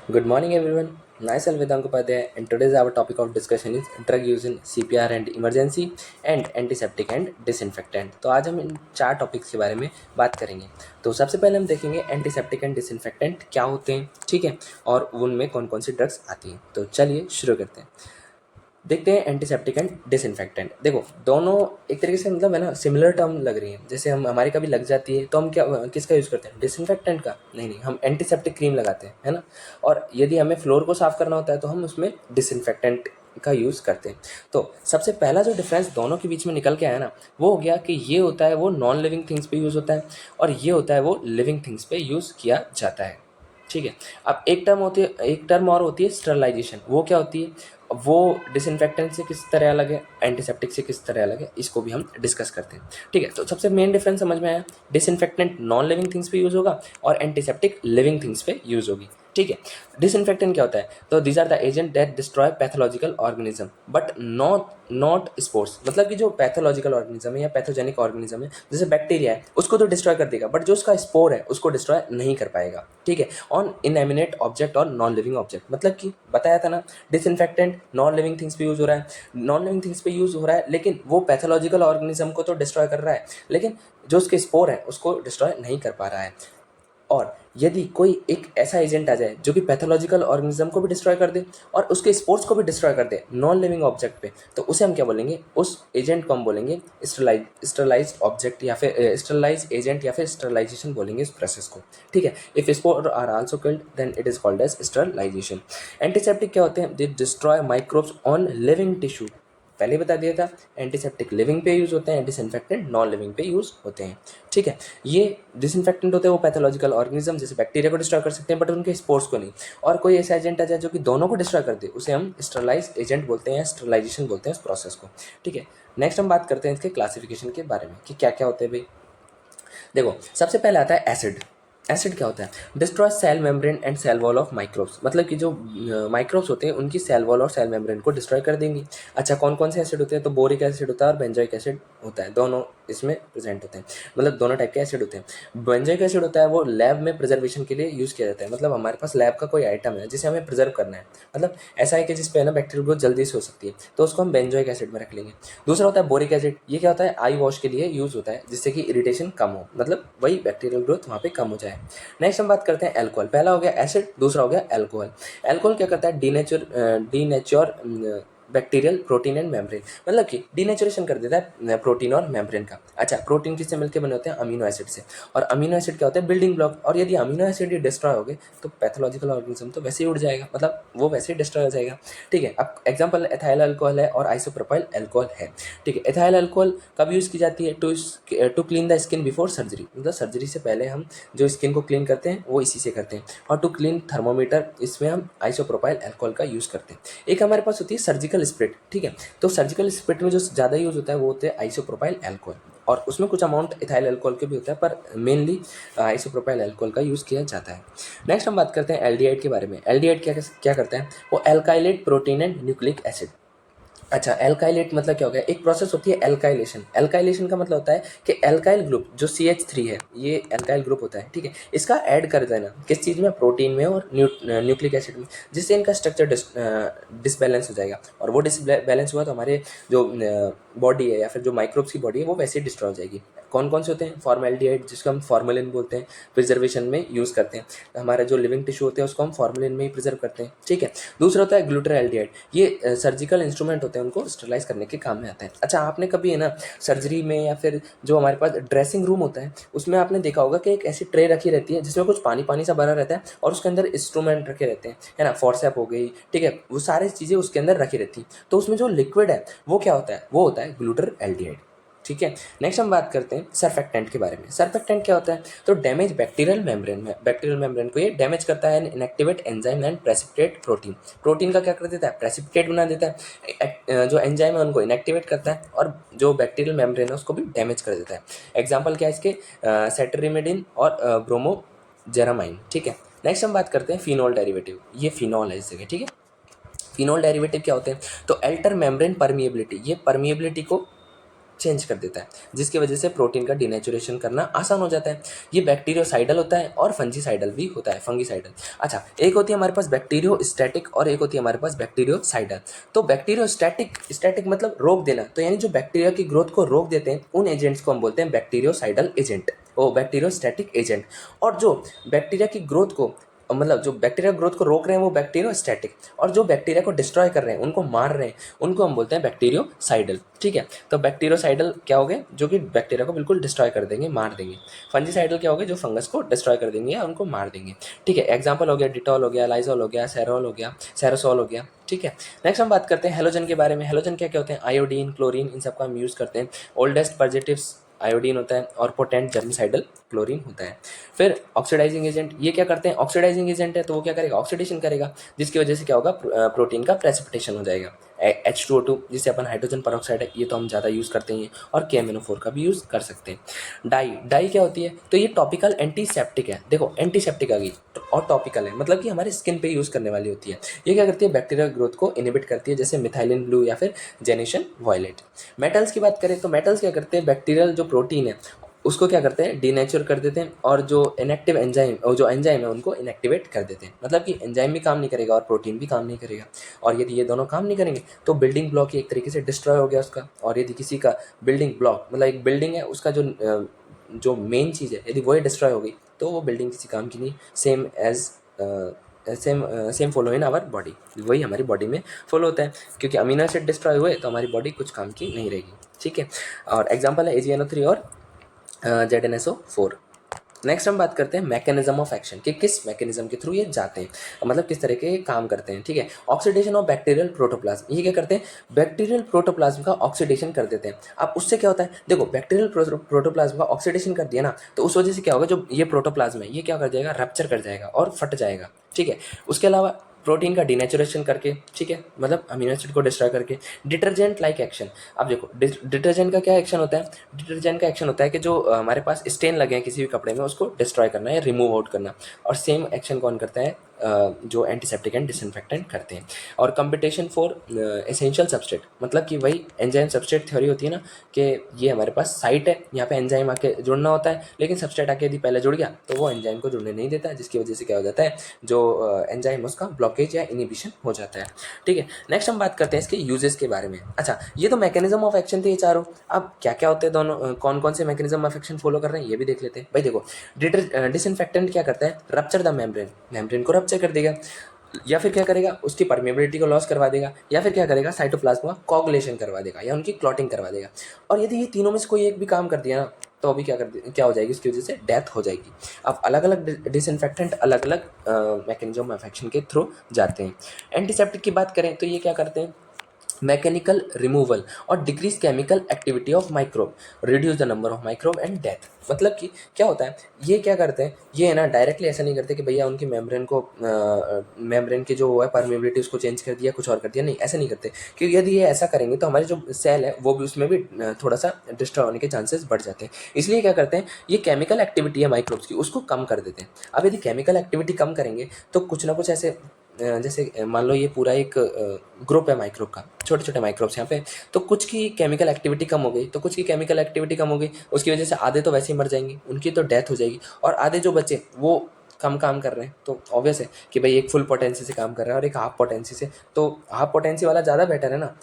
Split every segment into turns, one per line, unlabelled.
Good morning, everyone. Myself Vedant Upadhyay, and today's our topic of discussion is drug use in CPR and emergency and antiseptic and disinfectant. तो आज हम इन चार topics के बारे में बात करेंगे। तो सबसे पहले हम देखेंगे एंटीसेप्टिक एंड डिसइंफेक्टेंट क्या होते हैं, ठीक है, और उनमें कौन कौन सी ड्रग्स आती हैं। तो चलिए शुरू करते हैं। देखते हैं एंटीसेप्टिक एंड डिसइंफेक्टेंट। देखो दोनों एक तरीके से मतलब है ना सिमिलर टर्म लग रही है। जैसे हम हमारी कभी लग जाती है तो हम क्या किसका यूज़ करते हैं, डिसइंफेक्टेंट का। नहीं, हम एंटीसेप्टिक क्रीम लगाते हैं, है ना। और यदि हमें फ्लोर को साफ़ करना होता है तो हम उसमें डिसइंफेक्टेंट का यूज़ करते हैं। तो सबसे पहला जो डिफरेंस दोनों के बीच में निकल के आया ना, वो हो गया कि ये होता है वो नॉन लिविंग थिंग्स पे यूज़ होता है और ये होता है वो लिविंग थिंग्स पे यूज़ किया जाता है, ठीक है। अब एक टर्म और होती है स्टरलाइजेशन। वो क्या होती है, वो डिसइंफेक्टेंट से किस तरह अलग है, एंटीसेप्टिक से किस तरह अलग है, इसको भी हम डिस्कस करते हैं, ठीक है। तो सबसे मेन डिफरेंस समझ में आया, डिसइंफेक्टेंट नॉन लिविंग थिंग्स पे यूज़ होगा और एंटीसेप्टिक लिविंग थिंग्स पे यूज़ होगी, ठीक है। डिसइंफेक्टेंट क्या होता है, तो these are the agent that destroy pathological organism but not spores. मतलब कि जो पैथोलॉजिकल ऑर्गेनिज्म है या पैथोजेनिक ऑर्गेनिज्म है, जैसे बैक्टीरिया है, उसको तो डिस्ट्रॉय कर देगा, बट जो उसका स्पोर है उसको डिस्ट्रॉय नहीं कर पाएगा, ठीक है, ऑन इनएमिनेट ऑब्जेक्ट और नॉन लिविंग ऑब्जेक्ट। मतलब कि बताया था ना, डिसइंफेक्टेंट नॉन लिविंग थिंग्स पे यूज़ हो रहा है, नॉन लिविंग थिंग्स पे यूज़ हो रहा है, लेकिन वो पैथोलॉजिकल ऑर्गेनिज्म को तो डिस्ट्रॉय कर रहा है, लेकिन जो उसके स्पोर है उसको डिस्ट्रॉय नहीं कर पा रहा है। और यदि कोई एक ऐसा एजेंट आ जाए जो कि पैथोलॉजिकल ऑर्गेनिज्म को भी डिस्ट्रॉय कर दे और उसके स्पोर्स को भी डिस्ट्रॉय कर दे नॉन लिविंग ऑब्जेक्ट पे, तो उसे हम क्या बोलेंगे, उस एजेंट को हम बोलेंगे स्टरलाइज्ड ऑब्जेक्ट या फिर स्टरलाइज एजेंट या फिर स्टरलाइजेशन बोलेंगे इस प्रोसेस को, ठीक है। If spore are also killed then it is called as sterilization. Antiseptic क्या होते हैं, they destroy microbes on living tissue. पहले ही बता दिया था, एंटीसेप्टिक लिविंग पे यूज़ होते हैं, डिसइंफेक्टेंट नॉन लिविंग पे यूज़ होते हैं, ठीक है। ये डिसइंफेक्टेंट होते हैं वो पैथोलॉजिकल ऑर्गेनिज्म जैसे बैक्टीरिया को डिस्ट्रॉय कर सकते हैं बट उनके स्पोर्स को नहीं। और कोई ऐसा एजेंट आ जाए जो कि दोनों को डिस्ट्रॉय कर दे, उसे हम स्टरलाइज एजेंट बोलते हैं, स्टरलाइजेशन बोलते हैं उस प्रोसेस को, ठीक है। नेक्स्ट हम बात करते हैं इसके क्लासिफिकेशन के बारे में कि क्या क्या होते हैं भाई। देखो सबसे पहले आता है एसिड। एसिड क्या होता है, destroy cell membrane and cell wall of microbes. मतलब कि जो माइक्रोब्स होते हैं उनकी सेल वॉल और सेल मेम्ब्रेन को डिस्ट्रॉय कर देंगी। अच्छा कौन कौन से एसिड होते हैं, तो बोरिक एसिड होता है और बेंजोइक एसिड होता है, दोनों इसमें प्रेजेंट होते हैं। मतलब दोनों टाइप के एसिड होते हैं। बेंजोइक एसिड होता है वो लैब में प्रिजर्वेशन के लिए यूज़ किया जाता है। मतलब हमारे पास लैब का कोई आइटम है जिसे हमें प्रिजर्व करना है, मतलब ऐसा है कि जिस पे है ना बैक्टीरियल ग्रोथ जल्दी से हो सकती है, तो उसको हम बेंजोइक एसिड में रख लेंगे। दूसरा होता है बोरिक एसिड। ये क्या होता है, आई वॉश के लिए यूज़ होता है जिससे कि इरिटेशन कम हो, मतलब वही बैक्टीरियल ग्रोथ वहाँ पे कम हो जाए। नेक्स्ट हम बात करते हैं अल्कोहल। पहला हो गया एसिड, दूसरा हो गया अल्कोहल। अल्कोहल क्या करता है, denature bacterial protein and membrane. मतलब कि डीनेचुरेशन कर देता है प्रोटीन और मेम्ब्रेन का। अच्छा प्रोटीन किससे मिलकर बने होते हैं, अमीनो एसिड से। और अमीनो एसिड क्या होता है, बिल्डिंग ब्लॉक। और यदि अमीनो एसिड ही डिस्ट्रॉय हो गए तो पैथोलॉजिकल ऑर्गेनिज्म तो वैसे ही उड़ जाएगा, मतलब वो वैसे ही डिस्ट्रॉय हो जाएगा, ठीक है। अब एग्जाम्पल एथाइल अल्कोहल है और आइसोप्रोपाइल अल्कोहल है, ठीक है। एथाइल अल्कोहल कब यूज़ की जाती है, to clean the skin before surgery. मतलब सर्जरी से पहले हम जो स्किन को क्लीन करते हैं वो इसी से करते हैं। और टू क्लीन थर्मोमीटर, इसमें हम आइसोप्रोपाइल अल्कोहल का यूज़ करते हैं। एक हमारे पास होती है सर्जिकल स्प्रिट, ठीक है। तो सर्जिकल स्प्रिट में जो ज़्यादा यूज़ होता है वो होते हैं आइसोप्रोपाइल अल्कोहल, और उसमें कुछ अमाउंट इथाइल अल्कोहल के भी होता है, पर मेनली आइसोप्रोपाइल अल्कोहल का यूज़ किया जाता है। नेक्स्ट हम बात करते हैं एल्डिहाइड के बारे में। एल्डिहाइड क्या क्या करता है, वो alkylate protein and nucleic acid. अच्छा एल्काइलेट मतलब क्या हो गया, एक प्रोसेस होती है एल्काइलेशन। एल्काइलेशन का मतलब होता है कि एल्काइल ग्रुप जो CH3 है ये एल्काइल ग्रुप होता है, ठीक है। इसका ऐड कर देना किस चीज़ में, प्रोटीन में और न्यूक्लिक एसिड में, जिससे इनका स्ट्रक्चर डिसबैलेंस हो जाएगा। और वो डिसबैलेंस हुआ तो हमारे जो बॉडी है या फिर जो माइक्रोब्स की बॉडी है वो वैसे ही डिस्ट्रॉय हो जाएगी। कौन कौन से होते हैं, फॉर्मेल्डिहाइड जिसको हम फॉर्मेलिन बोलते हैं, प्रिजर्वेशन में यूज़ करते हैं। हमारे जो लिविंग टिश्यू होते हैं उसको हम फॉर्मेलिन में ही प्रिजर्व करते हैं, ठीक है। दूसरा होता है ग्लूटाराल्डिहाइड। ये सर्जिकल इंस्ट्रूमेंट होते हैं, उनको स्टरलाइज करने के काम में आता है। अच्छा आपने कभी है ना सर्जरी में या फिर जो हमारे पास ड्रेसिंग रूम होता है उसमें आपने देखा होगा कि एक ऐसी ट्रे रखी रहती है जिसमें कुछ पानी पानी सा भरा रहता है और उसके अंदर इंस्ट्रूमेंट रखे रहते हैं, है ना, फोर्सेप हो गई, ठीक है, वो सारी चीज़ें उसके अंदर रखी रहती हैं। तो उसमें जो लिक्विड है वो क्या होता है, वो होता है ग्लूटाराल्डिहाइड, ठीक है। नेक्स्ट हम बात करते हैं सर्फेक्टेंट के बारे में। सर्फेक्टेंट क्या होता है, तो डैमेज बैक्टीरियल मेम्ब्रेन में, बैक्टीरियल मेम्ब्रेन को ये डैमेज करता है, inactivate enzyme and precipitate protein. Protein का क्या कर देता है, प्रेसिपिटेट बना देता है, जो एंजाइम है उनको इनएक्टिवेट करता है और जो बैक्टीरियल मेम्ब्रेन है उसको भी डैमेज कर देता है। एग्जाम्पल क्या है इसके, सेटरिमिडिन और ब्रोमोजेरामाइन, ठीक है। नेक्स्ट हम बात करते हैं फिनॉल डेरिवेटिव। ये फिनॉल है इस जगह, ठीक है। फिनॉल डेरिवेटिव क्या होते हैं, तो अल्टर मेम्ब्रेन परमिएबिलिटी, ये परमिएबिलिटी को चेंज कर देता है, जिसकी वजह से प्रोटीन का डिनेचुरेशन करना आसान हो जाता है। ये बैक्टीरियोसाइडल होता है और फंजीसाइडल भी होता है, फंगीसाइडल। अच्छा, एक होती है हमारे पास बैक्टीरियोस्टैटिक और एक होती है हमारे पास बैक्टीरियोसाइडल। तो बैक्टीरियोस्टैटिक, स्टैटिक मतलब रोक देना, तो यानी जो बैक्टीरिया की ग्रोथ को रोक देते हैं उन एजेंट्स को हम बोलते हैं बैक्टीरियोसाइडल एजेंट, ओ बैक्टीरियोस्टैटिक एजेंट। और जो बैक्टीरिया की ग्रोथ को, मतलब जो बैक्टीरिया ग्रोथ को रोक रहे हैं वो बैक्टीरियोस्टैटिक, और जो बैक्टीरिया को डिस्ट्रॉय कर रहे हैं, उनको मार रहे हैं, उनको हम बोलते हैं बैक्टीरियोसाइडल। ठीक है, तो बैक्टीरियोसाइडल क्या हो गए, जो कि बैक्टीरिया को बिल्कुल डिस्ट्रॉय कर देंगे, मार देंगे। फंजीसाइडल क्या हो गए, जो फंगस को डिस्ट्रॉय कर देंगे या उनको मार देंगे। ठीक है, एग्जाम्पल हो गया डिटॉल हो गया, लाइजॉल हो गया, सेरोल हो गया, सेरोसोल हो गया। ठीक है, नेक्स्ट हम बात करते हैं हेलोजन के बारे में। हेलोजन क्या क्या होते हैं, आयोडीन, क्लोरीन, इन सबका हम यूज़ करते हैं। ओल्डेस्ट पॉजिटिव्स आयोडीन होता है और पोटेंट जर्मिसाइडल क्लोरीन होता है। फिर ऑक्सीडाइजिंग एजेंट, ये क्या करते हैं, ऑक्सीडाइजिंग एजेंट है तो वो क्या करेगा, ऑक्सीडेशन करेगा, जिसकी वजह से क्या होगा, प्रोटीन का प्रेसिपिटेशन हो जाएगा। H2O2 जिसे अपन हाइड्रोजन परऑक्साइड है, ये तो हम ज़्यादा यूज़ करते हैं, और KMNO4 का भी यूज़ कर सकते हैं। डाई क्या होती है, तो ये टॉपिकल एंटीसेप्टिक है। देखो एंटीसेप्टिक आ गई और टॉपिकल है, मतलब कि हमारे स्किन पे यूज़ करने वाली होती है। ये क्या करती है, बैक्टीरियल ग्रोथ को इनिबिट करती है, जैसे मिथाइलिन ब्लू या फिर जेनेशन वायलेट। मेटल्स की बात करें तो मेटल्स क्या करते हैं, बैक्टीरियल जो प्रोटीन है उसको क्या करते हैं, डीनेचर कर देते हैं, और जो इनएक्टिव एंजाइम, और जो एंजाइम है उनको इनएक्टिवेट कर देते हैं। मतलब कि एंजाइम भी काम नहीं करेगा और प्रोटीन भी काम नहीं करेगा, और यदि ये दोनों काम नहीं करेंगे तो बिल्डिंग ब्लॉक ही एक तरीके से डिस्ट्रॉय हो गया उसका। और यदि किसी का बिल्डिंग ब्लॉक, मतलब एक बिल्डिंग है, उसका जो मेन चीज़ है, यदि वही डिस्ट्रॉय हो गई तो वो बिल्डिंग किसी काम की नहीं। Same follow in our body, वही हमारी बॉडी में फॉलो होता है, क्योंकि अमीनो एसिड डिस्ट्रॉय हुए तो हमारी बॉडी कुछ काम की नहीं रहेगी। ठीक है, और एग्जाम्पल है AgNO3 और ZnSO4। नेक्स्ट हम बात करते हैं मैकेनिज्म ऑफ एक्शन, कि किस मैकेनिज्म के थ्रू ये जाते हैं, मतलब किस तरह के काम करते हैं। ठीक है, ऑक्सीडेशन ऑफ बैक्टीरियल प्रोटोप्लाज्म, ये क्या करते हैं, बैक्टीरियल प्रोटोप्लाज्म का ऑक्सीडेशन कर देते हैं। अब उससे क्या होता है, देखो बैक्टीरियल प्रोटोप्लाज्म का ऑक्सीडेशन कर दिया ना, तो उस वजह से क्या होगा, जो ये प्रोटोप्लाज्म है ये क्या कर जाएगा, रप्चर कर जाएगा और फट जाएगा। ठीक है, उसके अलावा प्रोटीन का डिनेचुरेशन करके, ठीक है, मतलब अमीनो एसिड को डिस्ट्रॉय करके। डिटर्जेंट लाइक एक्शन, अब देखो डिटर्जेंट का क्या एक्शन होता है, डिटर्जेंट का एक्शन होता है कि जो हमारे पास स्टेन लगे हैं किसी भी कपड़े में, उसको डिस्ट्रॉय करना या रिमूव आउट करना। और सेम एक्शन कौन करता है, जो एंटीसेप्टिक एंड डिसइंफेक्टेंट करते हैं। और कंपटीशन फॉर एसेंशियल सबस्ट्रेट, मतलब कि वही एंजाइम सबस्ट्रेट थ्योरी होती है ना, कि ये हमारे पास साइट है, यहाँ पे एंजाइम आके जुड़ना होता है, लेकिन सबस्ट्रेट आके यदि पहले जुड़ गया तो वो एंजाइम को जुड़ने नहीं देता, जिसकी वजह से क्या हो जाता है, जो एंजाइम उसका ब्लॉकेज या इनिबिशन हो जाता है। ठीक है, नेक्स्ट हम बात करते हैं इसके यूजेस के बारे में। अच्छा, ये तो मैकेनिज्म ऑफ एक्शन थे ये चारों, अब क्या क्या होते हैं दोनों, कौन कौन से मैकेनिज्म ऑफ एक्शन फॉलो कर रहे हैं ये भी देख लेते हैं। भाई देखो, डिसइंफेक्टेंट क्या करता है, रप्चर द मेम्ब्रेन को रप्चर कर देगा, या फिर क्या करेगा, उसकी परमेबिलिटी को लॉस करवा देगा, या फिर क्या करेगा, साइटोप्लाज्म का कोगुलेशन करवा देगा या उनकी क्लॉटिंग करवा देगा। और यदि ये तीनों में से कोई एक भी काम कर दिया ना, तो अभी क्या हो जाएगी, उसकी वजह से डेथ हो जाएगी। अब अलग अलग डिसइंफेक्टेंट अलग अलग मैकेनिज्म ऑफ एक्शन के थ्रू जाते हैं। एंटीसेप्टिक की बात करें तो ये क्या करते हैं, मैकेनिकल रिमूवल और decrease chemical activity of microbe, reduce the number of microbe and death. मतलब कि क्या होता है, ये क्या करते हैं, ये है ना डायरेक्टली ऐसा नहीं करते कि भैया उनकी मेम्ब्रेन को, मेम्ब्रेन की जो है परमेबिलिटी उसको चेंज कर दिया, कुछ और कर दिया, नहीं ऐसा नहीं करते। क्योंकि यदि ये ऐसा करेंगे तो हमारे जो सेल है वो भी, उसमें भी थोड़ा सा डिस्ट्रॉय होने के चांसेस बढ़ जाते हैं। इसलिए क्या करते हैं, ये केमिकल एक्टिविटी है माइक्रोब्स की, उसको कम कर देते हैं। अब यदि केमिकल एक्टिविटी कम करेंगे तो कुछ ना कुछ ऐसे, जैसे मान लो ये पूरा एक ग्रुप है माइक्रोब का, छोटे छोटे माइक्रोब्स यहाँ पे, तो कुछ की केमिकल एक्टिविटी कम हो गई, तो कुछ की केमिकल एक्टिविटी कम हो गई, उसकी वजह से आधे तो वैसे ही मर जाएंगे, उनकी तो डेथ हो जाएगी, और आधे जो बचे वो कम काम कर रहे हैं, तो ऑब्वियस है कि भाई एक फुल पोटेंसी से काम कर रहा है और एक हाफ पोटेंसी से, तो हाफ पोटेंसी वाला ज़्यादा बेटर है ना,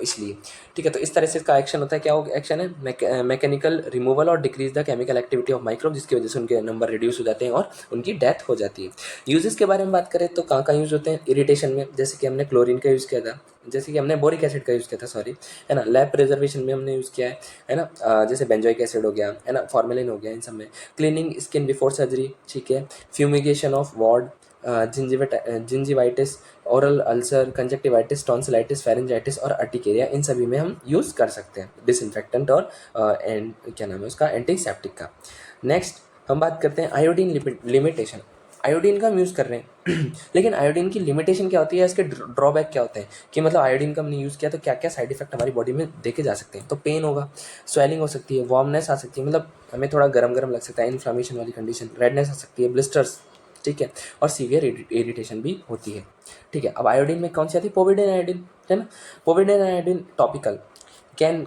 इसलिए। ठीक है, तो इस तरह से इसका एक्शन होता है, क्या एक्शन है, मैकेनिकल रिमूवल और decrease the chemical activity of microbe, जिसकी वजह से उनके नंबर रिड्यूस हो जाते हैं और उनकी डेथ हो जाती है। यूजेस के बारे में बात करें तो कहाँ यूज़ होते हैं, इरिटेशन में, जैसे कि हमने क्लोरीन का यूज़ किया था, जैसे कि हमने बोरिक एसिड का यूज़ किया था, सॉरी, है ना, लैब प्रिजर्वेशन में हमने यूज़ किया है ना, जैसे बेंजोइक एसिड हो गया, है ना, फॉर्मेलिन हो गया, इन सब में। क्लीनिंग स्किन बिफोर सर्जरी, ठीक है, fumigation of ward, gingivitis, oral ulcer, conjunctivitis, tonsillitis, pharyngitis और अर्टिकेरिया, इन सभी में हम यूज़ कर सकते हैं डिसइंफेक्टेंट और क्या नाम है उसका, एंटीसेप्टिक का। नेक्स्ट हम बात करते हैं आयोडीन लिमिटेशन। आयोडीन का हम यूज़ कर रहे हैं लेकिन आयोडीन की लिमिटेशन क्या होती है, इसके ड्रॉबैक क्या होते हैं, कि मतलब आयोडीन का हमने यूज़ किया तो क्या क्या साइड इफेक्ट हमारी बॉडी में देखे जा सकते हैं। तो पेन होगा, स्वेलिंग हो सकती है, वार्मनेस आ सकती है, मतलब हमें थोड़ा गरम गरम लग सकता है, इन्फ्लामेशन वाली कंडीशन, रेडनेस आ सकती है, ब्लिस्टर्स, ठीक है, और सीवियर इरिटेशन भी होती है। ठीक है, अब आयोडीन में कौन सी आती है, पोविडेन आयोडीन, है ना, povidone iodine topical, can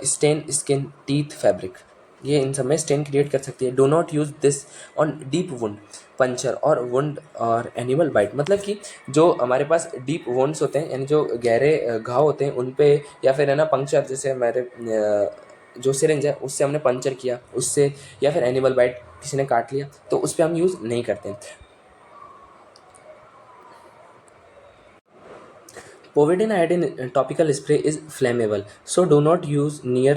stain skin, teeth, fabric, ये इन सब में स्टेन क्रिएट कर सकती है। Do not use this on deep wound, puncture और वुंड और एनिमल बाइट, मतलब कि जो हमारे पास डीप वुंड्स होते हैं यानी जो गहरे घाव होते हैं उन पे, या फिर है ना पंक्चर, जैसे हमारे जो सिरिंज है उससे हमने पंचर किया उससे, या फिर एनिमल बाइट किसी ने काट लिया, तो उस पर हम यूज़ नहीं करते हैं। Povidone iodine topical spray is flammable, so do not use near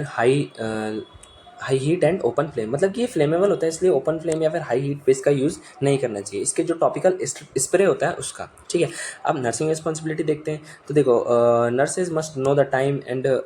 high heat and open flame, मतलब कि ये फ्लेमेबल होता है इसलिए ओपन फ्लेम या फिर हाई हीट पे इसका यूज़ नहीं करना चाहिए, इसके जो टॉपिकल स्प्रे होता है उसका। ठीक है, अब नर्सिंग रिस्पॉन्सिबिलिटी देखते हैं। तो देखो, nurses must know the time and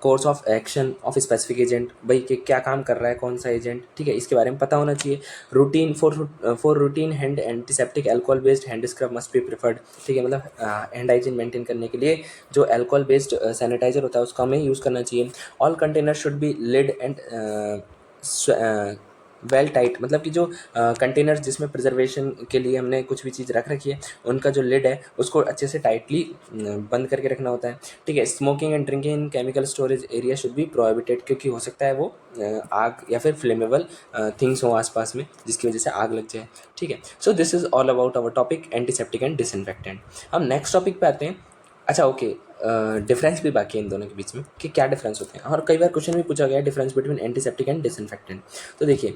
course of action of specific agent, भाई कि क्या काम कर रहा है कौन सा एजेंट, ठीक है, इसके बारे में पता होना चाहिए। Routine for routine hand antiseptic alcohol based hand scrub must be preferred, ठीक है, मतलब हैंड हाइजीन मेंटेन करने के लिए जो अल्कोहल बेस्ड सैनिटाइजर होता है उसका हमें यूज़ करना चाहिए। All container should be lid and well tight, मतलब कि जो कंटेनर्स जिसमें प्रिजर्वेशन के लिए हमने कुछ भी चीज़ रख रखी है उनका जो लिड है उसको अच्छे से टाइटली बंद करके रखना होता है। ठीक है, smoking and drinking in chemical storage area should be prohibited, क्योंकि हो सकता है वो आग या फिर फ्लेमेबल थिंग्स हो आसपास में जिसकी वजह से आग लग जाए। ठीक है, so this is all about our topic antiseptic and disinfectant. हम नेक्स्ट टॉपिक पे आते हैं। अच्छा ओके, डिफरेंस भी बाकी है इन दोनों के बीच में कि क्या डिफरेंस होते हैं, और कई बार क्वेश्चन भी पूछा गया है difference between antiseptic and disinfectant. तो देखिए,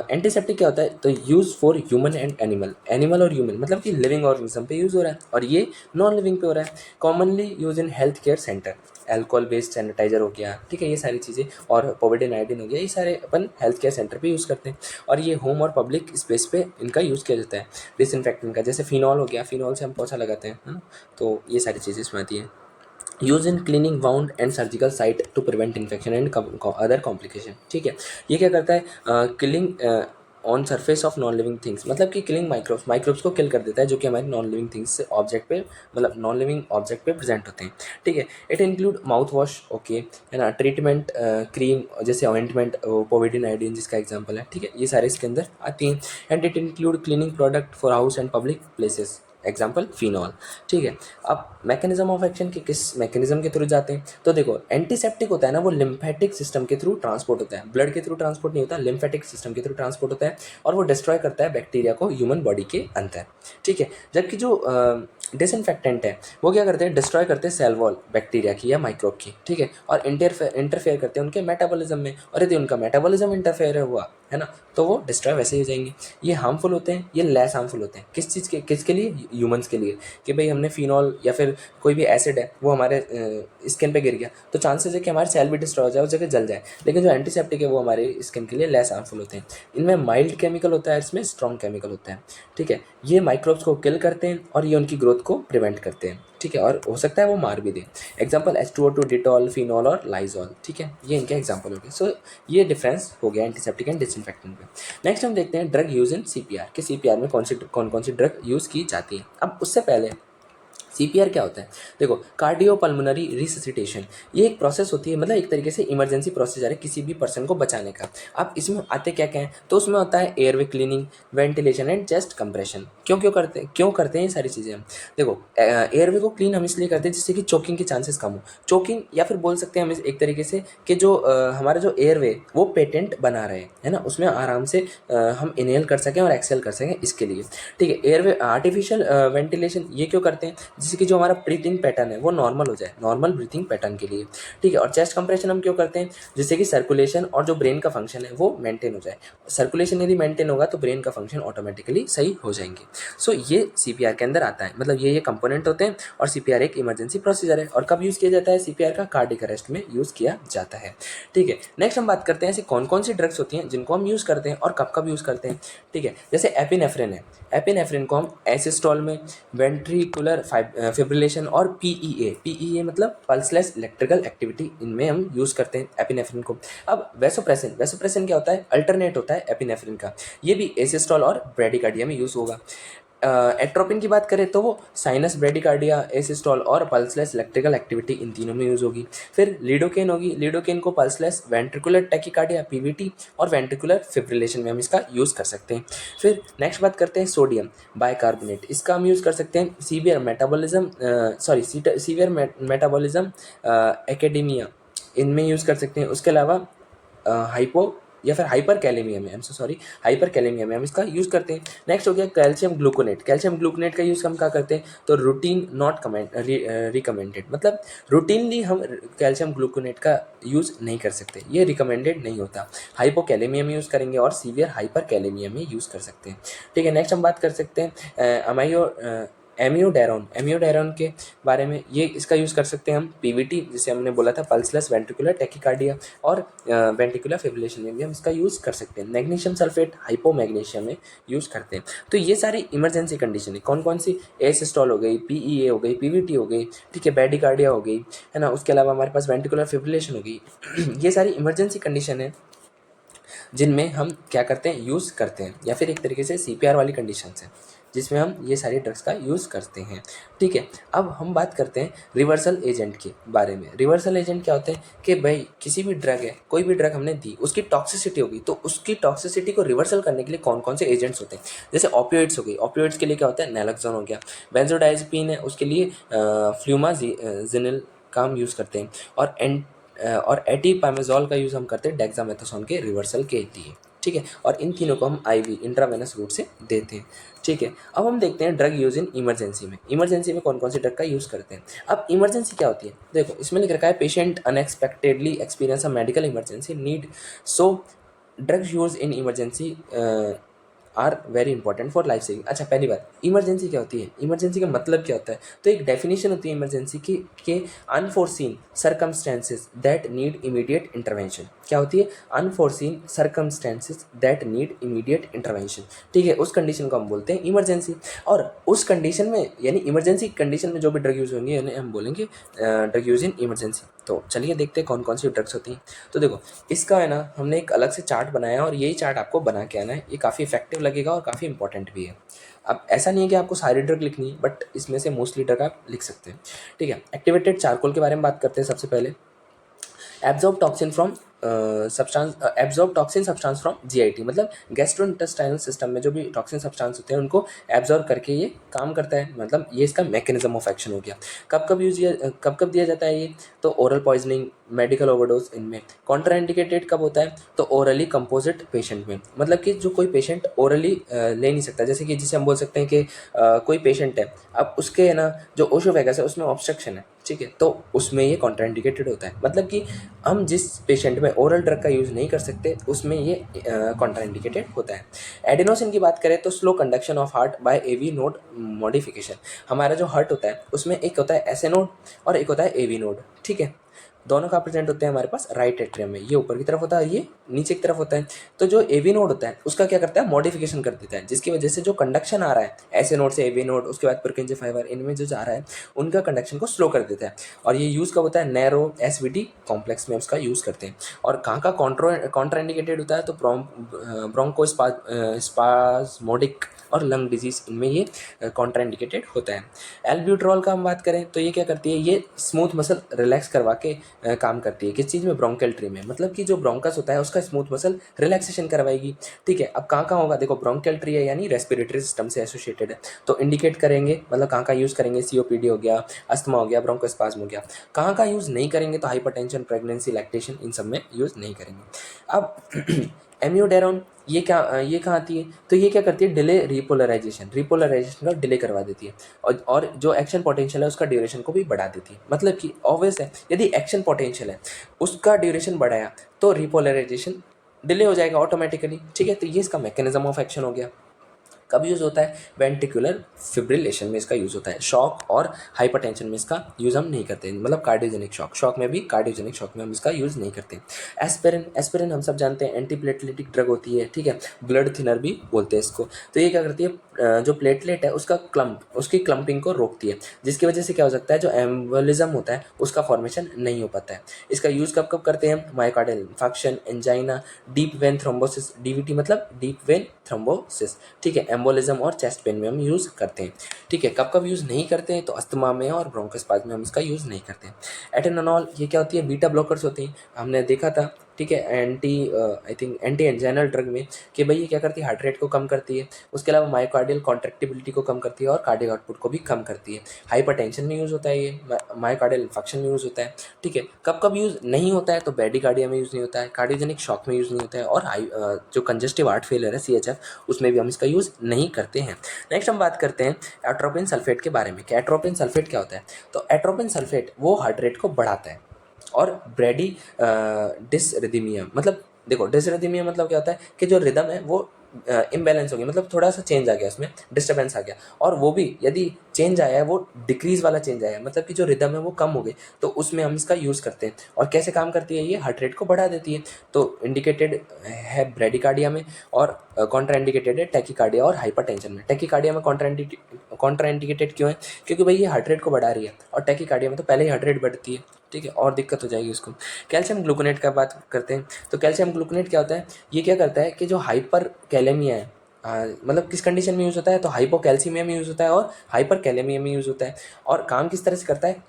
एंटीसेप्टिक क्या होता है, तो use for human and animal, animal और ह्यूमन मतलब कि लिविंग ऑर्गेनिज्म पे यूज़ हो रहा है, और ये नॉन लिविंग पे हो रहा है। Commonly use in health care centre, alcohol based sanitizer हो गया, ठीक है, ये सारी चीज़ें, और पोविडिन आयोडीन हो गया, ये सारे अपन हेल्थ केयर सेंटर पे यूज़ करते हैं, और ये होम और पब्लिक स्पेस पे इनका यूज़ किया जाता है। डिसइंफेक्टेंट का जैसे फिनॉल हो गया, फिनॉल से हम पोछा लगाते हैं, है ना, तो ये सारी चीज़ें इसमें आती हैं। Use in cleaning wound and surgical site to prevent infection and other complication. ठीक है, ये क्या करता है, killing on surface of non living things, मतलब कि किलिंग माइक्रोब्स को किल कर देता है जो कि हमारी नॉन लिविंग थिंग्स से ऑब्जेक्ट पे, मतलब नॉन लिविंग ऑब्जेक्ट पे प्रेजेंट होते हैं। ठीक है, it include mouth wash, okay, है ना, ट्रीटमेंट क्रीम जैसे ऑइंटमेंट, पोविडिन आयोडीन जिसका एग्जांपल है, ठीक है, ये सारे इसके अंदर आती हैं। And it include cleaning product for house and public places, example phenol. ठीक है, अब मैकेनिज्म ऑफ एक्शन के किस मैकेनिज्म के थ्रू जाते हैं, तो देखो एंटीसेप्टिक होता है ना वो लिम्फेटिक सिस्टम के थ्रू ट्रांसपोर्ट होता है, ब्लड के थ्रू ट्रांसपोर्ट नहीं होता, लिम्फेटिक सिस्टम के थ्रू ट्रांसपोर्ट होता है, और वो डिस्ट्रॉय करता है बैक्टीरिया को ह्यूमन बॉडी के अंदर। ठीक है, जबकि जो डिसइंफेक्टेंट है वो क्या करते हैं, डिस्ट्रॉय करते हैं सेल वॉल बैक्टीरिया की या माइक्रोब की, ठीक है, और इंटरफेयर करते हैं उनके मेटाबॉलिज्म में, और यदि उनका मेटाबॉलिज्म इंटरफेयर हुआ है ना तो वो डिस्ट्रॉय वैसे ही हो जाएंगे। ये हार्मफुल होते हैं, ये लेस हार्मफुल होते हैं, किस चीज़ के, किसके लिए, ह्यूमंस के लिए, कि भाई हमने फिनॉल या फिर कोई भी एसिड है वो हमारे स्किन पे गिर गया तो चांसेस है कि हमारे सेल भी डिस्ट्रॉय हो जाए, उस जगह जल जाए, लेकिन जो एंटीसेप्टिक है वो हमारे स्किन के लिए लेस हार्मफुल होते हैं। इनमें माइल्ड केमिकल होता है, इसमें स्ट्रॉन्ग केमिकल होता है। ठीक है, ये माइक्रोब्स को किल करते हैं और ये उनकी ग्रोथ को प्रिवेंट करते हैं। ठीक है, और हो सकता है वो मार भी दे, एग्जाम्पल H2O2, डिटॉल, फिनॉल और लाइजॉल। ठीक है, ये इनके एग्जाम्पल हो गए। सो ये डिफरेंस हो गया एंटीसेप्टिक एंड डिसइंफेक्टेंट में। नेक्स्ट हम देखते हैं ड्रग यूज इन CPR कि CPR में कौन कौन सी ड्रग यूज़ की जाती है। अब उससे पहले CPR क्या होता है, देखो कार्डियोपल्मोनरी रिससिटेशन, ये एक प्रोसेस होती है, मतलब एक तरीके से इमरजेंसी प्रोसीजर है किसी भी पर्सन को बचाने का। अब इसमें आते क्या क्या है, तो उसमें होता है airway cleaning, ventilation and chest compression. क्यों करते हैं ये सारी चीज़ें हम, देखो एयरवे को क्लीन हम इसलिए करते हैं जिससे कि चोकिंग के चांसेस कम हो, चोकिंग या फिर बोल सकते हैं हम एक तरीके से कि जो हमारा जो एयरवे वो पेटेंट बना रहे है ना, उसमें आराम से हम इनहेल कर सकें और एक्सेल कर सकें, इसके लिए। ठीक है, एयरवे आर्टिफिशियल वेंटिलेशन ये क्यों करते हैं, जिससे कि जो हमारा ब्रीथिंग पैटर्न है वो नॉर्मल हो जाए, नॉर्मल ब्रीथिंग पैटर्न के लिए। ठीक है, और चेस्ट कंप्रेशन हम क्यों करते हैं, जिससे कि सर्कुलेशन और जो ब्रेन का फंक्शन है वो मेंटेन हो जाए, सर्कुलेशन यदि मेंटेन होगा तो ब्रेन का फंक्शन ऑटोमेटिकली सही हो जाएंगे। सो ये CPR के अंदर आता है, मतलब ये कंपोनेंट होते हैं, और CPR एक इमरजेंसी प्रोसीजर है। और कब यूज़ किया जाता है CPR का, कार्डियक अरेस्ट में यूज़ किया जाता है। ठीक है, नेक्स्ट हम बात करते हैं ऐसी कौन कौन सी ड्रग्स होती हैं जिनको हम यूज़ करते हैं और कब कब यूज़ करते हैं। ठीक है, जैसे एपिनेफ्रिन है, एपिनेफ्रिन को हम एसिस्टोल में, वेंट्रिकुलर फिब्रिलेशन और PEA मतलब पल्सलेस इलेक्ट्रिकल एक्टिविटी, इनमें हम यूज़ करते हैं एपिनेफ्रिन को। अब वैसोप्रेसिन क्या होता है, अल्टरनेट होता है एपिनेफ्रिन का, ये भी एसिस्टोल और ब्रेडिकार्डिया में यूज़ होगा। एट्रोपिन की बात करें तो वो साइनस, ब्रेडिकार्डिया, एसिस्टोल और पल्सलेस इलेक्ट्रिकल एक्टिविटी, इन तीनों में यूज़ होगी। फिर लीडोकेन होगी, लीडोकेन को पल्सलेस वेंट्रिकुलर टैकीकार्डिया PVT और वेंट्रिकुलर फिब्रिलेशन में हम इसका यूज़ कर सकते हैं। फिर नेक्स्ट बात करते हैं सोडियम बाइकार्बोनेट, इसका हम यूज़ कर सकते हैं सीवियर मेटाबॉलिज्म एकेडेमिया इनमें यूज़ कर सकते हैं। उसके अलावा हाइपो या फिर हाइपर कैलेमिया में, हाइपर कैलेमिया में हम इसका यूज़ करते हैं। नेक्स्ट हो गया कैल्शियम ग्लूकोनेट। कैल्शियम ग्लूकोनेट का यूज़ हम क्या करते हैं, तो रूटीन नॉट रिकमेंडेड, मतलब रूटीनली हम कैल्शियम ग्लूकोनेट का यूज़ नहीं कर सकते, ये रिकमेंडेड नहीं होता। हाइपोकैलेमिया में यूज़ करेंगे और सीवियर हाइपर कैलेमिया में यूज़ कर सकते हैं। ठीक है, नेक्स्ट हम बात कर सकते हैं एमियोडायरोन के बारे में। ये इसका यूज़ कर सकते हैं हम पीवीटी, जिसे हमने बोला था पल्सलेस वेंट्रिकुलर टैकीकार्डिया, और वेंट्रिकुलर फिब्रिलेशन में भी हम इसका यूज़ कर सकते हैं। मैग्नीशियम सल्फेट हाइपोमैग्नीशियम में यूज़ करते हैं। तो ये सारी इमरजेंसी कंडीशन है। कौन कौन सी, एसिस्टॉल हो गई, पीईए हो गई, पीवीटी हो गई, ठीक है, ब्रैडीकार्डिया हो गई, है ना। उसके अलावा हमारे पास वेंट्रिकुलर फिब्रिलेशन हो गई। ये सारी इमरजेंसी कंडीशन है जिनमें हम क्या करते हैं, यूज़ करते हैं, या फिर एक तरीके से सीपीआर वाली कंडीशन है जिसमें हम ये सारी ड्रग्स का यूज़ करते हैं। ठीक है, अब हम बात करते हैं रिवर्सल एजेंट के बारे में। रिवर्सल एजेंट क्या होते हैं कि भाई किसी भी ड्रग है, कोई भी ड्रग हमने दी, उसकी टॉक्सिसिटी होगी, तो उसकी टॉक्सिसिटी को रिवर्सल करने के लिए कौन कौन से एजेंट्स होते हैं। जैसे ऑपियोइड्स हो गई, ऑपियोइड्स के लिए क्या होता है, नैलोक्सोन हो गया। बेंजोडाइज़ेपिन है, उसके लिए फ्लूमाजीनिल का हम यूज़ करते हैं। और एटीपामेजोल का यूज़ हम करते हैं डेक्सामेथासोन के रिवर्सल के लिए। ठीक है, और इन तीनों को हम आईवी इंट्रावेनस रूट से देते हैं। ठीक है, अब हम देखते हैं ड्रग यूज़ इन इमरजेंसी में। इमरजेंसी में कौन कौन सी ड्रग का यूज़ करते हैं। अब इमरजेंसी क्या होती है, देखो इसमें लिख रखा है patient unexpectedly experience a medical emergency need, so drug use in emergency are very important for life saving. अच्छा, पहली बात, इमरजेंसी क्या होती है, इमरजेंसी का मतलब क्या होता है, तो एक डेफिनेशन होती है इमरजेंसी की के unforeseen circumstances that need immediate intervention. क्या होती है, unforeseen circumstances that need immediate intervention. ठीक है, उस कंडीशन को हम बोलते हैं इमरजेंसी। और उस कंडीशन में, यानी इमरजेंसी कंडीशन में जो भी ड्रग यूज़ होंगे उन्हें हम बोलेंगे ड्रग यूज इन इमरजेंसी। तो चलिए देखते हैं कौन कौन सी ड्रग्स होती हैं। तो देखो इसका है ना, हमने एक अलग से चार्ट बनाया और यही चार्ट आपको बना के आना है। ये काफ़ी इफेक्टिव लगेगा और काफ़ी इंपॉर्टेंट भी है। अब ऐसा नहीं है कि आपको सारी ड्रग लिखनी है, बट इसमें से मोस्टली ड्रग आप लिख सकते हैं। ठीक है, एक्टिवेटेड चारकोल के बारे में बात करते हैं सबसे पहले। Absorb toxin from substance from GIT, मतलब गैस्ट्रोइंटेस्टाइनल सिस्टम में जो भी टॉक्सिन सब्सटेंस होते हैं उनको एब्जॉर्ब करके ये काम करता है, मतलब ये इसका मैकेनिज्म ऑफ एक्शन हो गया। कब कब दिया जाता है ये, तो ओरल पॉइजनिंग, मेडिकल ओवरडोज, इनमें। कॉन्ट्राइंडिकेटेड कब होता है, तो ओरली कंपोजिट पेशेंट में, मतलब कि जो कोई पेशेंट ओरली ले नहीं सकता, जैसे कि जिसे हम बोल सकते हैं कि कोई पेशेंट है, अब उसके है ना जो ओशोवेगस है उसमें ऑब्स्ट्रक्शन है, ठीक है, तो उसमें ये कॉन्ट्राइंडिकेटेड होता है। मतलब कि हम जिस पेशेंट में ओरल ड्रग का यूज़ नहीं कर सकते उसमें ये कॉन्ट्राइंडिकेटेड होता है। एडेनोसिन की बात करें तो slow conduction of heart by AV node modification. हमारा जो हार्ट होता है उसमें एक होता है एसए नोड और एक होता है एवी नोड, ठीक है। दोनों का प्रेजेंट होते हैं हमारे पास राइट एट्रियम में, ये ऊपर की तरफ होता है, ये नीचे की तरफ होता है। तो जो एवी नोड होता है उसका क्या करता है, मॉडिफिकेशन कर देता है, जिसकी वजह से जो कंडक्शन आ रहा है एसए नोड से एवी नोड, उसके बाद पुरकिंजे फाइबर, इनमें जो जा रहा है उनका कंडक्शन को स्लो कर देता है। और ये यूज़ कब होता है, नैरो एसवीटी कॉम्प्लेक्स में उसका यूज़ करते हैं। और कहाँ का कॉन्ट्राइंडिकेटेड होता है, तो ब्रोंकोस्पाज्मोडिक और लंग डिजीज, इनमें ये कॉन्ट्राइंडिकेटेड होता है। एल्ब्यूट्रॉल का हम बात करें तो ये क्या करती है, ये स्मूथ मसल रिलैक्स करवा के काम करती है। किस चीज़ में, ब्रोंकल ट्री में, मतलब कि जो ब्रोंकस होता है उसका स्मूथ मसल रिलैक्सेशन करवाएगी। ठीक है, अब कहाँ कहाँ होगा, देखो ब्रोंकल ट्री है यानी रेस्पिरेटरी सिस्टम से एसोसिएटेड है, तो इंडिकेट करेंगे, मतलब कहाँ का यूज़ करेंगे, सीओपीडी हो गया, अस्थमा हो गया, ब्रोंकोस्पाज्म हो गया। कहाँ का यूज़ नहीं करेंगे, तो हाइपरटेंशन, प्रेगनेंसी, लैक्टेशन, इन सब में यूज़ नहीं करेंगे। अब एम्योडेरोन ये कहाँ आती है, तो ये क्या करती है, डिले रिपोलराइजेशन का डिले करवा देती है, और जो एक्शन पोटेंशियल है उसका ड्यूरेशन को भी बढ़ा देती है। मतलब कि ऑब्वियस है, यदि एक्शन पोटेंशियल है उसका ड्यूरेशन बढ़ाया तो रिपोलराइजेशन डिले हो जाएगा ऑटोमेटिकली, ठीक है। तो ये इसका मैकेनिज्म ऑफ एक्शन हो गया। कब यूज़ होता है, वेंट्रिकुलर फिब्रिलेशन में इसका यूज़ होता है। शॉक और हाइपरटेंशन में इसका यूज़ हम नहीं करते, मतलब कार्डियोजेनिक शॉक में भी, कार्डियोजेनिक शॉक में हम इसका यूज़ नहीं करते। एस्पिरिन हम सब जानते हैं एंटीप्लेटलेटिक ड्रग होती है, ठीक है, ब्लड थिनर भी बोलते हैं इसको। तो ये क्या करती है, जो प्लेटलेट है उसकी क्लम्पिंग को रोकती है, जिसकी वजह से क्या हो सकता है, जो एम्बोलिज्म होता है उसका फॉर्मेशन नहीं हो पाता है। इसका यूज़ कब कब करते हैं, myocardial infarction, angina, deep vein thrombosis, DVT मतलब डीप वेन थ्रोम्बोसिस, ठीक है, एम्बोलिज्म और चेस्ट पेन में हम यूज़ करते हैं। ठीक है, कब कब यूज़ नहीं करते हैं, तो अस्थमा में और ब्रोंकोस्पाज्म में हम इसका यूज़ नहीं करते हैं। एटेनोल ये क्या होती है, बीटा ब्लॉकर्स होती हैं, हमने देखा था ठीक है, I think anti anginal drug में, कि भाई ये क्या करती है, हार्ट रेट को कम करती है, उसके अलावा मायोकार्डियल कॉन्ट्रैक्टिबिलिटी को कम करती है और कार्डियक आउटपुट को भी कम करती है। हाइपरटेंशन में यूज़ होता है ये, मायोकार्डियल इंफेक्शन में यूज़ होता है। ठीक है, कब कब यूज़ नहीं होता है, तो ब्रेडिकार्डिया में यूज़ नहीं होता है, कार्डियोजेनिक शॉक में यूज़ नहीं होता है, और जो कंजेस्टिव हार्ट फेलियर है CHF, उसमें भी हम इसका यूज़ नहीं करते हैं। नेक्स्ट हम बात करते हैं एट्रोपिन सल्फेट के बारे में कि एट्रोपिन सल्फेट क्या होता है। तो एट्रोपिन सल्फेट वो हार्ट रेट को बढ़ाता है। और ब्रेडी डिसरिदमिया, मतलब देखो डिसरिदमिया मतलब क्या होता है कि जो रिदम है वो इम्बैलेंस हो गया, मतलब थोड़ा सा चेंज आ गया, उसमें डिस्टर्बेंस आ गया, और वो भी यदि चेंज आया है वो डिक्रीज वाला चेंज आया है, मतलब कि जो रिदम है वो कम हो गई, तो उसमें हम इसका यूज़ करते हैं। और कैसे काम करती है ये, हार्ट रेट को बढ़ा देती है। तो इंडिकेटेड है ब्रेडिकार्डिया में, और कॉन्ट्रा इंडिकेटेड है टैकीकार्डिया और हाइपरटेंशन में। टैकीकार्डिया में कॉन्ट्रा इंडिकेटेड क्यों है, क्योंकि भाई ये हार्ट रेट को बढ़ा रही है, और टैकीकार्डिया में तो पहले ही हार्ट रेट बढ़ती है। ठीक है, और दिक्कत हो जाएगी उसको। कैल्शियम ग्लूकोनेट का बात करते हैं। तो कैल्शियम ग्लूकोनेट क्या होता है, ये क्या करता है कि जो हाइपर कैलेमिया है, मतलब किस कंडीशन में यूज़ होता है, तो हाइपोकैल्सीमिया में यूज़ होता है और हाइपर कैलेमिया में यूज़ होता है। और काम किस तरह से करता है,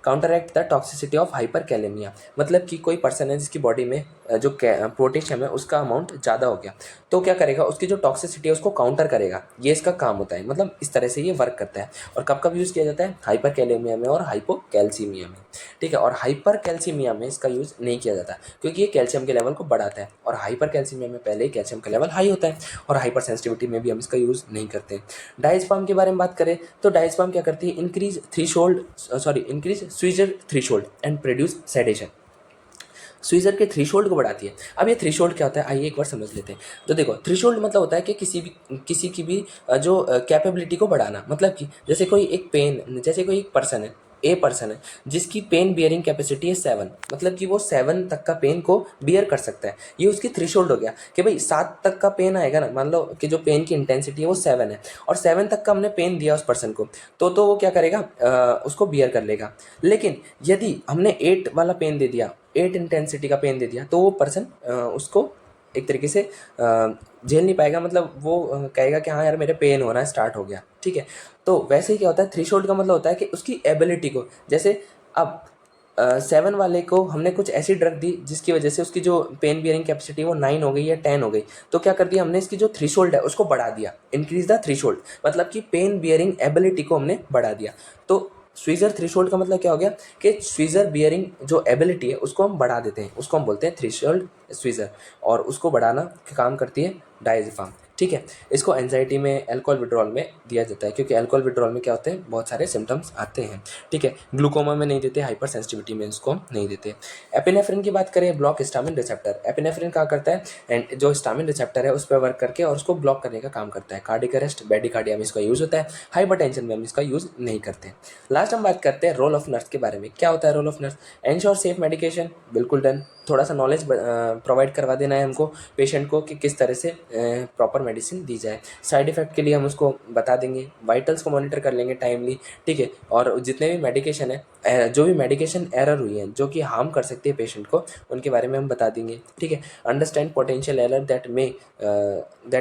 counteract the toxicity of hyper kalaemia, मतलब कि कोई पर्सन है जिसकी बॉडी में जो पोटेशियम है उसका अमाउंट ज़्यादा हो गया, तो क्या करेगा, उसकी जो टॉक्सिसिटी है उसको काउंटर करेगा, ये इसका काम होता है, मतलब इस तरह से ये वर्क करता है। और कब कब यूज़ किया जाता है, हाइपर कैलेमिया में और हाइपोकैल्सीमिया में। ठीक है, और हाइपर कैल्सीमिया में इसका यूज़ नहीं किया जाता, क्योंकि ये कैल्शियम के लेवल को बढ़ाता है, और हाइपर कैल्सीमिया में पहले ही कैल्शियम का लेवल हाई होता है, और हाइपर सेंसिटिविटी में भी हम इसका यूज़ नहीं करते। डायस्पाम के बारे में बात करें, तो डायस्पाम क्या करती है, increase seizure threshold and produce sedation. Seizure के थ्रीशोल्ड को बढ़ाती है। अब ये थ्रीशोल्ड क्या होता है, आइए एक बार समझ लेते हैं। तो देखो, थ्रीशोल्ड मतलब होता है कि किसी की भी जो कैपेबिलिटी को बढ़ाना, मतलब कि जैसे कोई एक पर्सन है, पर्सन है जिसकी पेन बियरिंग कैपेसिटी है 7, मतलब कि वो 7 तक का पेन को बियर कर सकता है, ये उसकी थ्रेशोल्ड हो गया। कि भाई 7 तक का पेन आएगा ना, मान लो कि जो पेन की इंटेंसिटी है वो 7 है, और 7 तक का हमने पेन दिया उस पर्सन को, तो वो क्या करेगा, उसको बियर कर लेगा। लेकिन यदि हमने 8 वाला पेन दे दिया, 8 इंटेंसिटी का पेन दे दिया, तो वो पर्सन उसको एक तरीके से झेल नहीं पाएगा, मतलब वो कहेगा कि हाँ यार मेरे पेन होना स्टार्ट हो गया। ठीक है, तो वैसे ही क्या होता है, थ्रेशोल्ड का मतलब होता है कि उसकी एबिलिटी को, जैसे अब 7 वाले को हमने कुछ ऐसी ड्रग दी जिसकी वजह से उसकी जो पेन बियरिंग कैपेसिटी वो 9 हो गई या 10 हो गई, तो क्या कर दिया हमने, इसकी जो थ्रेशोल्ड है उसको बढ़ा दिया, इंक्रीज द थ्रेशोल्ड, मतलब कि पेन बियरिंग एबिलिटी को हमने बढ़ा दिया। तो स्वीजर थ्रेशोल्ड का मतलब क्या हो गया कि स्वीजर बियरिंग जो एबिलिटी है उसको हम बढ़ा देते हैं, उसको हम बोलते हैं थ्रेशोल्ड स्वीजर, और उसको बढ़ाना का काम करती है डायज़ेपाम। ठीक है, इसको एंजाइटी में, अल्कोहल विड्रॉल में दिया जाता है, क्योंकि अल्कोहल विड्रॉल में क्या होते हैं, बहुत सारे सिम्टम्स आते हैं। ठीक है, ग्लूकोमा में नहीं देते, हाइपर सेंसिटिविटी में इसको नहीं देते। एपिनेफ्रिन की बात करें, ब्लॉक हिस्टामिन रिसेप्टर। एपिनेफ्रिन क्या करता है, एंड जो हिस्टामिन रिसेप्टर है उस पर वर्क करके और उसको ब्लॉक करने का काम करता है। कार्डिक अरेस्ट, ब्रेडिकार्डिया में इसका यूज़ होता है, हाइपरटेंशन में हम इसका यूज़ नहीं करते। लास्ट हम बात करते हैं रोल ऑफ नर्स के बारे में। क्या होता है role of nurse, ensure safe medication, बिल्कुल डन। थोड़ा सा नॉलेज प्रोवाइड करवा देना है हमको पेशेंट को कि किस तरह से प्रॉपर मेडिसिन दी जाए। साइड इफ़ेक्ट के लिए हम उसको बता देंगे, वाइटल्स को मॉनिटर कर लेंगे टाइमली। ठीक है, और जितने भी मेडिकेशन है, जो भी मेडिकेशन एरर हुई है जो कि हार्म कर सकती है पेशेंट को, उनके बारे में हम बता देंगे। ठीक है, understand potential error that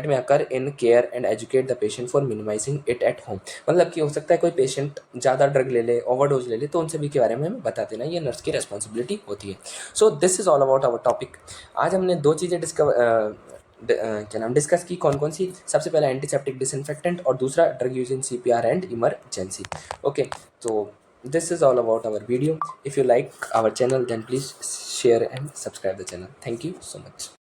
may occur in care and educate the patient for minimising it at home, मतलब कि हो सकता है कोई पेशेंट ज़्यादा ड्रग ले ले, ओवरडोज ले ले, तो उन सभी के बारे में हमें बता देना, ये नर्स की रिस्पॉन्सिबिलिटी होती है। So this is all about our topic. आज हमने दो चीज़ें डिस्कस की। कौन कौन सी, सबसे पहला एंटीसेप्टिक डिसइंफेक्टेंट, और दूसरा drug use in CPR and emergency. Okay, तो this is all about our video. If you like our channel, then please share and subscribe the channel. Thank you so much.